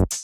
Magawa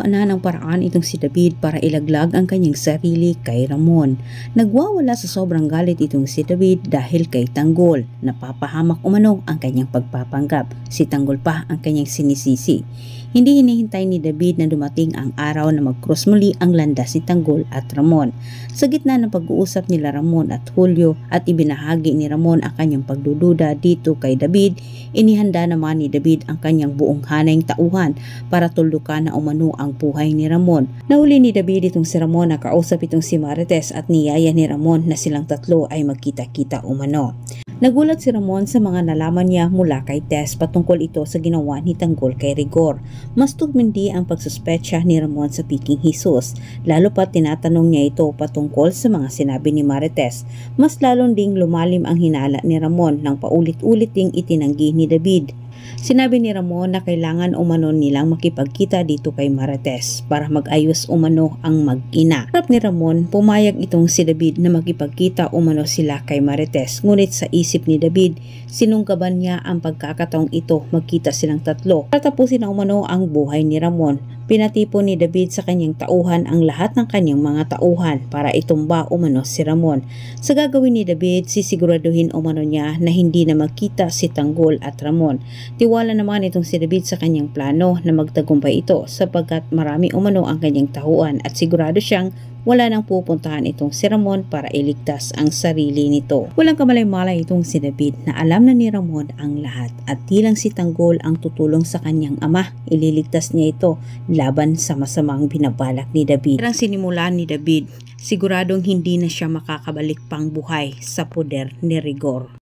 na ng paraan itong si David para ilaglag ang kanyang sarili kay Ramon. Nagwawala sa sobrang galit itong si David dahil kay Tanggol. Napapahamak umano ang kanyang pagpapanggap. Si Tanggol pa ang kanyang sinisisi. Hindi hinihintay ni David na dumating ang araw na mag-cross muli ang landas ni Tanggol at Ramon. Sa gitna ng pag-uusap nila Ramon at Julio at ibinahagi ni Ramon ang kanyang pagdududa dito kay David, inihanda naman ni David ang kanyang buong hanay tauhan para tuldukan na umano ang buhay ni Ramon. Nahuli ni David itong si Ramon na kausap itong si Marites at niyaya ni Ramon na silang tatlo ay magkita-kita umano. Nagulat si Ramon sa mga nalaman niya mula kay Tess patungkol ito sa ginawa ni Tanggol kay Rigor. Mas tumindi ang pagsuspecha ni Ramon sa Piking Jesus, lalo pa tinatanong niya ito patungkol sa mga sinabi ni Marites. Mas lalong ding lumalim ang hinala ni Ramon nang paulit-ulit ding itinanggi ni David. Sinabi ni Ramon na kailangan umano nilang makipagkita dito kay Marites para mag-ayos umano ang mag-ina. Harap ni Ramon, pumayag itong si David na makipagkita umano sila kay Marites. Ngunit sa isip ni David, sinungkaban niya ang pagkakataong ito magkita silang tatlo. Tatapusin na umano ang buhay ni Ramon. Pinatipo ni David sa kanyang tauhan ang lahat ng kanyang mga tauhan para itumba umano si Ramon. Sa gagawin ni David, sisiguraduhin umano niya na hindi na magkita si Tanggol at Ramon. Tiwala naman itong si David sa kanyang plano na magtagumpay ito sapagkat marami umano ang kanyang tauhan at sigurado siyang wala nang pupuntahan itong si Ramon para iligtas ang sarili nito. Walang kamalay-malay itong si David na alam na ni Ramon ang lahat at tilang si Tanggol ang tutulong sa kanyang ama. Ililigtas niya ito laban sa masamang binabalak ni David. Parang sinimulan ni David, siguradong hindi na siya makakabalik pang buhay sa poder ni Rigor.